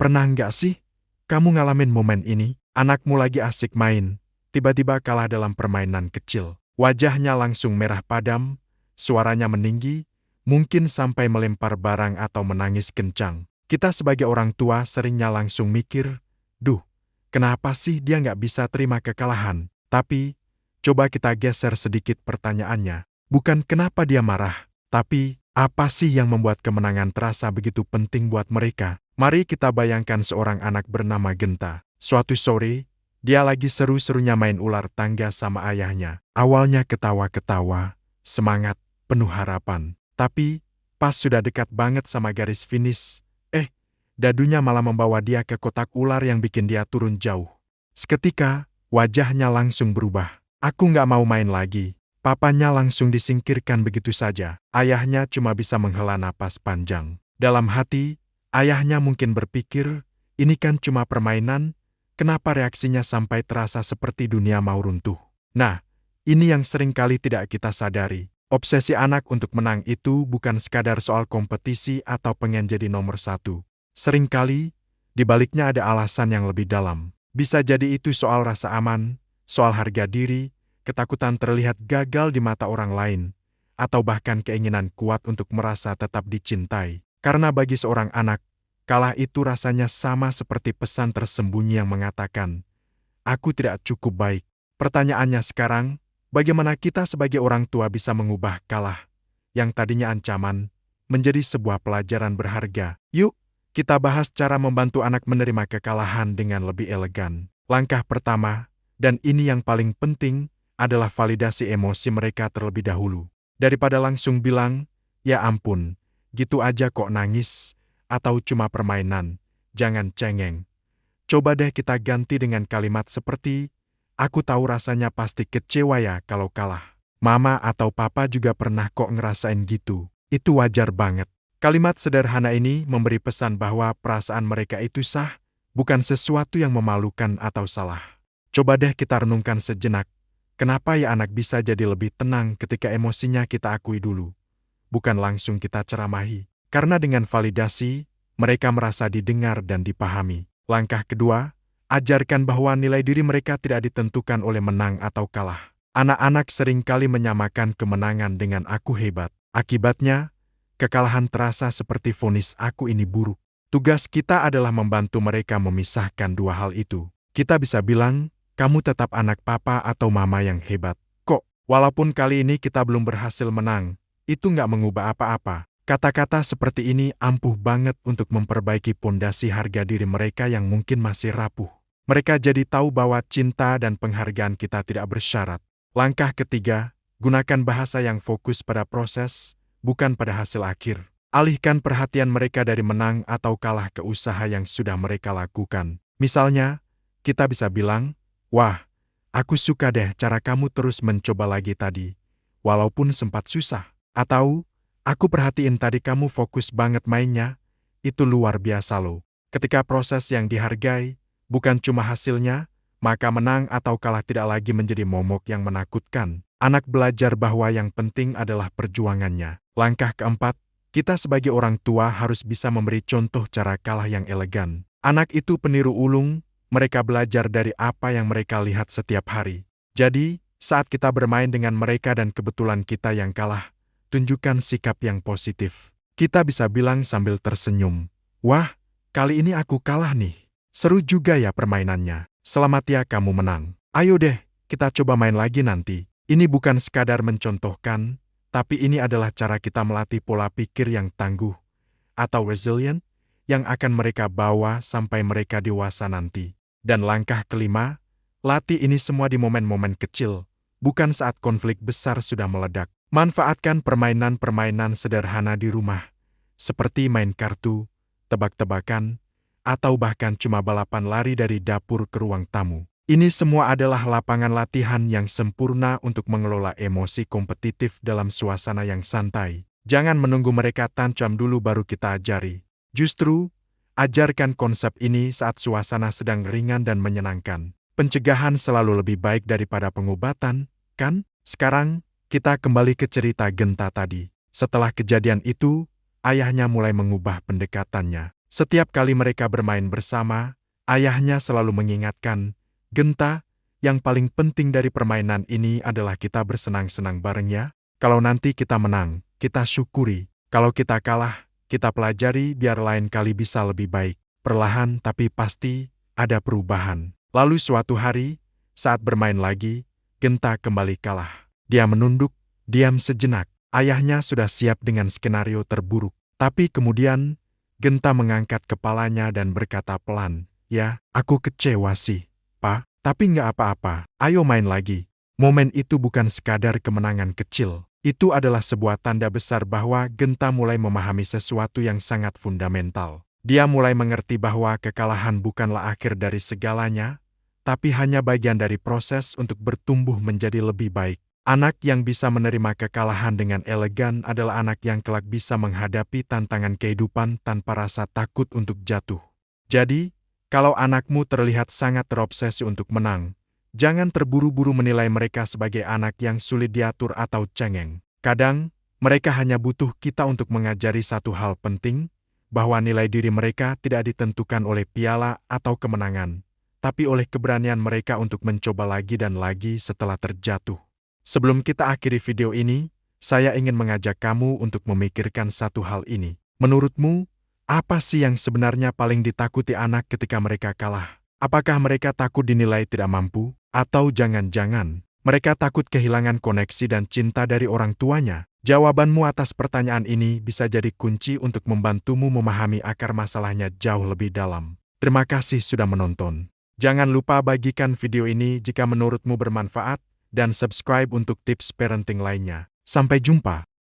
Pernah nggak sih kamu ngalamin momen ini? Anakmu lagi asik main, tiba-tiba kalah dalam permainan kecil. Wajahnya langsung merah padam, suaranya meninggi, mungkin sampai melempar barang atau menangis kencang. Kita sebagai orang tua seringnya langsung mikir, duh, kenapa sih dia nggak bisa terima kekalahan? Tapi, coba kita geser sedikit pertanyaannya. Bukan kenapa dia marah, tapi apa sih yang membuat kemenangan terasa begitu penting buat mereka? Mari kita bayangkan seorang anak bernama Genta. Suatu sore, dia lagi seru-serunya main ular tangga sama ayahnya. Awalnya ketawa-ketawa, semangat, penuh harapan. Tapi, pas sudah dekat banget sama garis finish, dadunya malah membawa dia ke kotak ular yang bikin dia turun jauh. Seketika, wajahnya langsung berubah. Aku nggak mau main lagi. Papanya langsung disingkirkan begitu saja. Ayahnya cuma bisa menghela napas panjang. Dalam hati, ayahnya mungkin berpikir, ini kan cuma permainan, kenapa reaksinya sampai terasa seperti dunia mau runtuh? Nah, ini yang sering kali tidak kita sadari. Obsesi anak untuk menang itu bukan sekadar soal kompetisi atau pengen jadi nomor satu. Seringkali, di baliknya ada alasan yang lebih dalam. Bisa jadi itu soal rasa aman, soal harga diri, ketakutan terlihat gagal di mata orang lain, atau bahkan keinginan kuat untuk merasa tetap dicintai. Karena bagi seorang anak, kalah itu rasanya sama seperti pesan tersembunyi yang mengatakan, "Aku tidak cukup baik." Pertanyaannya sekarang, bagaimana kita sebagai orang tua bisa mengubah kalah, yang tadinya ancaman, menjadi sebuah pelajaran berharga? Yuk, kita bahas cara membantu anak menerima kekalahan dengan lebih elegan. Langkah pertama, dan ini yang paling penting, adalah validasi emosi mereka terlebih dahulu. Daripada langsung bilang, "Ya ampun, gitu aja kok nangis," atau "cuma permainan," jangan cengeng. Coba deh kita ganti dengan kalimat seperti, "Aku tahu rasanya pasti kecewa ya kalau kalah. Mama atau papa juga pernah kok ngerasain gitu. Itu wajar banget." Kalimat sederhana ini memberi pesan bahwa perasaan mereka itu sah, bukan sesuatu yang memalukan atau salah. Coba deh kita renungkan sejenak, kenapa ya anak bisa jadi lebih tenang ketika emosinya kita akui dulu, bukan langsung kita ceramahi. Karena dengan validasi, mereka merasa didengar dan dipahami. Langkah kedua, ajarkan bahwa nilai diri mereka tidak ditentukan oleh menang atau kalah. Anak-anak seringkali menyamakan kemenangan dengan "aku hebat." Akibatnya, kekalahan terasa seperti vonis "aku ini buruk." Tugas kita adalah membantu mereka memisahkan dua hal itu. Kita bisa bilang, "Kamu tetap anak papa atau mama yang hebat. Kok, walaupun kali ini kita belum berhasil menang, itu nggak mengubah apa-apa." Kata-kata seperti ini ampuh banget untuk memperbaiki pondasi harga diri mereka yang mungkin masih rapuh. Mereka jadi tahu bahwa cinta dan penghargaan kita tidak bersyarat. Langkah ketiga, gunakan bahasa yang fokus pada proses, bukan pada hasil akhir. Alihkan perhatian mereka dari menang atau kalah ke usaha yang sudah mereka lakukan. Misalnya, kita bisa bilang, "Wah, aku suka deh cara kamu terus mencoba lagi tadi, walaupun sempat susah." Atau, "Aku perhatiin tadi kamu fokus banget mainnya, itu luar biasa loh." Ketika proses yang dihargai, bukan cuma hasilnya, maka menang atau kalah tidak lagi menjadi momok yang menakutkan. Anak belajar bahwa yang penting adalah perjuangannya. Langkah keempat, kita sebagai orang tua harus bisa memberi contoh cara kalah yang elegan. Anak itu peniru ulung, mereka belajar dari apa yang mereka lihat setiap hari. Jadi, saat kita bermain dengan mereka dan kebetulan kita yang kalah, tunjukkan sikap yang positif. Kita bisa bilang sambil tersenyum, "Wah, kali ini aku kalah nih. Seru juga ya permainannya. Selamat ya kamu menang. Ayo deh, kita coba main lagi nanti." Ini bukan sekadar mencontohkan, tapi ini adalah cara kita melatih pola pikir yang tangguh, atau resilient, yang akan mereka bawa sampai mereka dewasa nanti. Dan langkah kelima, latih ini semua di momen-momen kecil, bukan saat konflik besar sudah meledak. Manfaatkan permainan-permainan sederhana di rumah, seperti main kartu, tebak-tebakan, atau bahkan cuma balapan lari dari dapur ke ruang tamu. Ini semua adalah lapangan latihan yang sempurna untuk mengelola emosi kompetitif dalam suasana yang santai. Jangan menunggu mereka tancap dulu baru kita ajari. Justru, ajarkan konsep ini saat suasana sedang ringan dan menyenangkan. Pencegahan selalu lebih baik daripada pengobatan, kan? Sekarang, kita kembali ke cerita Genta tadi. Setelah kejadian itu, ayahnya mulai mengubah pendekatannya. Setiap kali mereka bermain bersama, ayahnya selalu mengingatkan, "Genta, yang paling penting dari permainan ini adalah kita bersenang-senang bareng ya. Kalau nanti kita menang, kita syukuri. Kalau kita kalah, kita pelajari biar lain kali bisa lebih baik. Perlahan tapi pasti ada perubahan." Lalu suatu hari, saat bermain lagi, Genta kembali kalah. Dia menunduk, diam sejenak. Ayahnya sudah siap dengan skenario terburuk. Tapi kemudian, Genta mengangkat kepalanya dan berkata pelan, "Ya, aku kecewa sih, Pak. Tapi nggak apa-apa, ayo main lagi." Momen itu bukan sekadar kemenangan kecil. Itu adalah sebuah tanda besar bahwa Genta mulai memahami sesuatu yang sangat fundamental. Dia mulai mengerti bahwa kekalahan bukanlah akhir dari segalanya, tapi hanya bagian dari proses untuk bertumbuh menjadi lebih baik. Anak yang bisa menerima kekalahan dengan elegan adalah anak yang kelak bisa menghadapi tantangan kehidupan tanpa rasa takut untuk jatuh. Jadi, kalau anakmu terlihat sangat terobsesi untuk menang, jangan terburu-buru menilai mereka sebagai anak yang sulit diatur atau cengeng. Kadang, mereka hanya butuh kita untuk mengajari satu hal penting, bahwa nilai diri mereka tidak ditentukan oleh piala atau kemenangan, tapi oleh keberanian mereka untuk mencoba lagi dan lagi setelah terjatuh. Sebelum kita akhiri video ini, saya ingin mengajak kamu untuk memikirkan satu hal ini. Menurutmu, apa sih yang sebenarnya paling ditakuti anak ketika mereka kalah? Apakah mereka takut dinilai tidak mampu? Atau jangan-jangan, mereka takut kehilangan koneksi dan cinta dari orang tuanya? Jawabanmu atas pertanyaan ini bisa jadi kunci untuk membantumu memahami akar masalahnya jauh lebih dalam. Terima kasih sudah menonton. Jangan lupa bagikan video ini jika menurutmu bermanfaat, dan subscribe untuk tips parenting lainnya. Sampai jumpa.